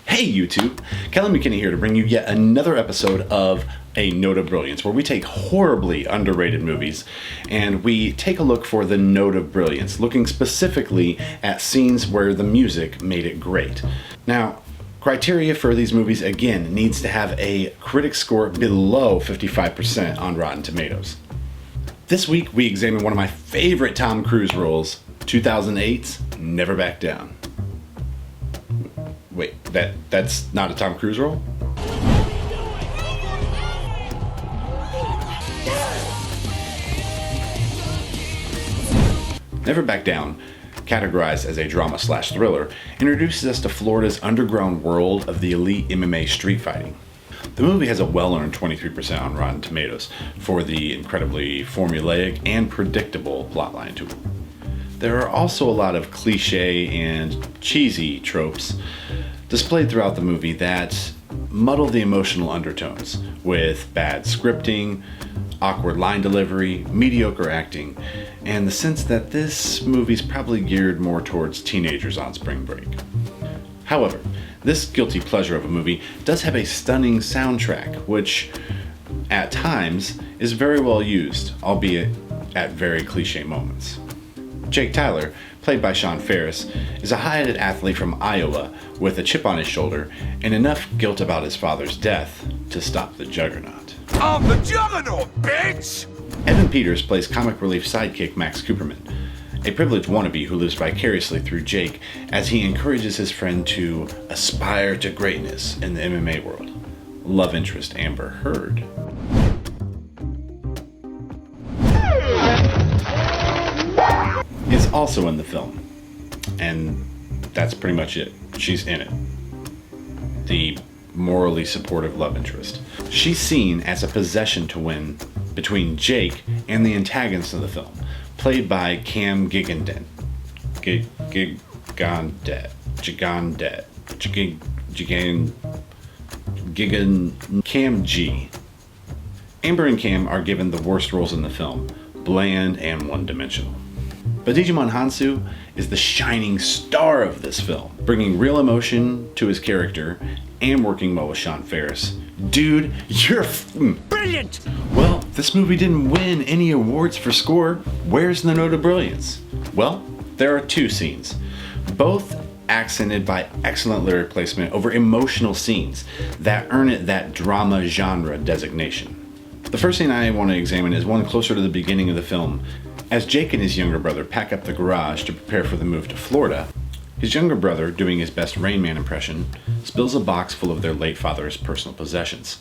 Hey YouTube, Kelly McKinney here to bring you yet another episode of A Note of Brilliance, where we take horribly underrated movies and we take a look for the note of brilliance, looking specifically at scenes where the music made it great. Now, criteria for these movies, again, needs to have a critic score below 55% on Rotten Tomatoes. This week we examine one of my favorite Tom Cruise roles, 2008's Never Back Down. Wait, that's not a Tom Cruise role? Never Back Down, categorized as a drama/thriller, introduces us to Florida's underground world of the elite MMA street fighting. The movie has a well-earned 23% on Rotten Tomatoes for the incredibly formulaic and predictable plotline to it. There are also a lot of cliche and cheesy tropes displayed throughout the movie that muddle the emotional undertones with bad scripting, awkward line delivery, mediocre acting, and the sense that this movie's probably geared more towards teenagers on spring break. However, this guilty pleasure of a movie does have a stunning soundtrack, which at times is very well used, albeit at very cliche moments. Jake Tyler, played by Sean Ferris, is a high-ended athlete from Iowa with a chip on his shoulder and enough guilt about his father's death to stop the juggernaut. I'm the juggernaut, bitch! Evan Peters plays comic relief sidekick Max Cooperman, a privileged wannabe who lives vicariously through Jake as he encourages his friend to aspire to greatness in the MMA world. Love interest Amber Heard is also in the film, and that's pretty much it. She's in it. The morally supportive love interest. She's seen as a possession to win between Jake and the antagonist of the film, played by Cam Gigandet. Cam G. Amber and Cam are given the worst roles in the film, bland and one-dimensional. But Digimon Hansu is the shining star of this film, bringing real emotion to his character and working well with Sean Ferris. Dude, you're Brilliant! Well, this movie didn't win any awards for score. Where's the note of brilliance? Well, there are two scenes, both accented by excellent lyric placement over emotional scenes that earn it that drama genre designation. The first scene I want to examine is one closer to the beginning of the film. As Jake and his younger brother pack up the garage to prepare for the move to Florida, his younger brother, doing his best Rain Man impression, spills a box full of their late father's personal possessions.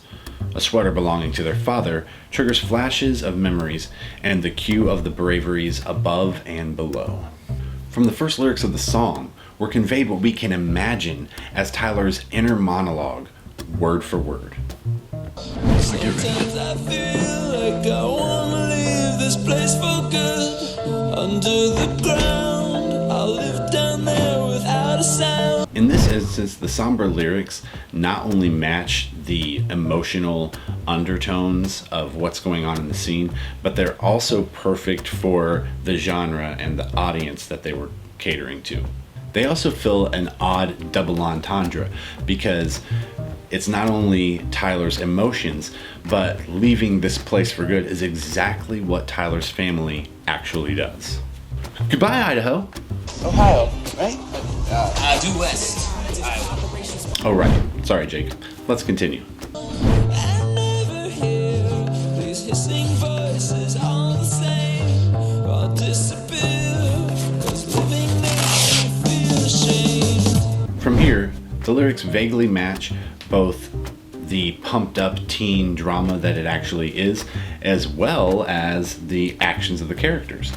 A sweater belonging to their father triggers flashes of memories and the cue of the braveries above and below. From the first lyrics of the song, we're conveyed what we can imagine as Tyler's inner monologue, word for word. Sometimes I feel like I wanna leave this place for good. Under the ground, I'll live down there without a sound. In this instance, the somber lyrics not only match the emotional undertones of what's going on in the scene, but they're also perfect for the genre and the audience that they were catering to. They also fill an odd double entendre because it's not only Tyler's emotions, but leaving this place for good is exactly what Tyler's family actually does. Goodbye, Idaho. Ohio, right? Due west. Oh, right. Sorry, Jake. Let's continue. I never hear these hissing voices all the same. I'll disappear, 'cause living makes me feel ashamed. From here, the lyrics vaguely match both the pumped up teen drama that it actually is, as well as the actions of the characters.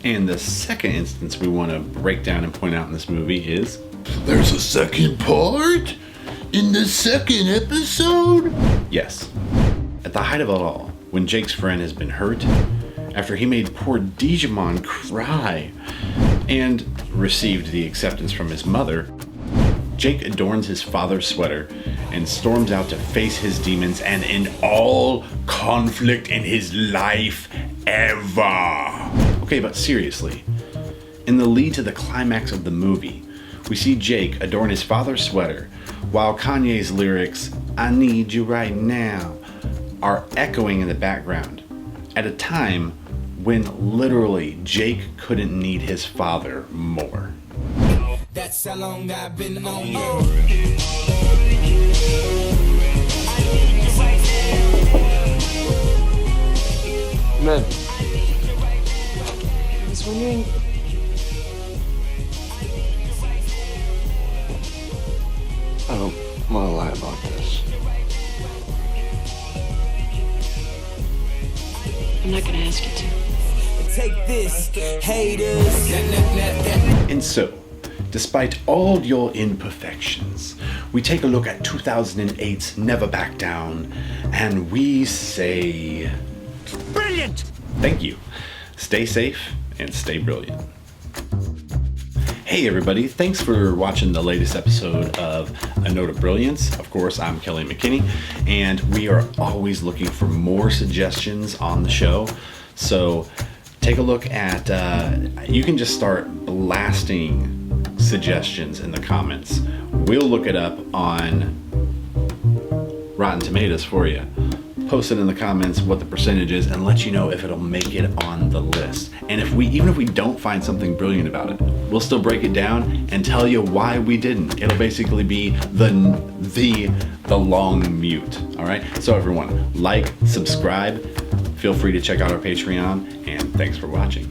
And the second instance we want to break down and point out in this movie is, There's a second part? In the second episode? yes, at the height of it all, when Jake's friend has been hurt, after he made poor Digimon cry and received the acceptance from his mother, Jake adorns his father's sweater and storms out to face his demons and end all conflict in his life ever. Okay, but seriously, in the lead to the climax of the movie, We see Jake adorn his father's sweater, while Kanye's lyrics, "I need you right now," are echoing in the background at a time when literally Jake couldn't need his father more. That's how long I've been on you. Man. I was wondering. I don't want to lie about this. I'm not gonna ask you to. Take this, haters. And so, despite all your imperfections, we take a look at 2008's Never Back Down, and we say, Brilliant! thank you. Stay safe and stay brilliant. Hey everybody, thanks for watching the latest episode of A Note of Brilliance. Of course, I'm Kelly McKinney, and we are always looking for more suggestions on the show. So take a look at, you can just start blasting suggestions in the comments. We'll look it up on Rotten Tomatoes for you. Post it in the comments what the percentage is and let you know if it'll make it on the list. And even if we don't find something brilliant about it, we'll still break it down and tell you why we didn't. It'll basically be the long mute. All right. So everyone, like, subscribe. Feel free to check out our Patreon, and thanks for watching.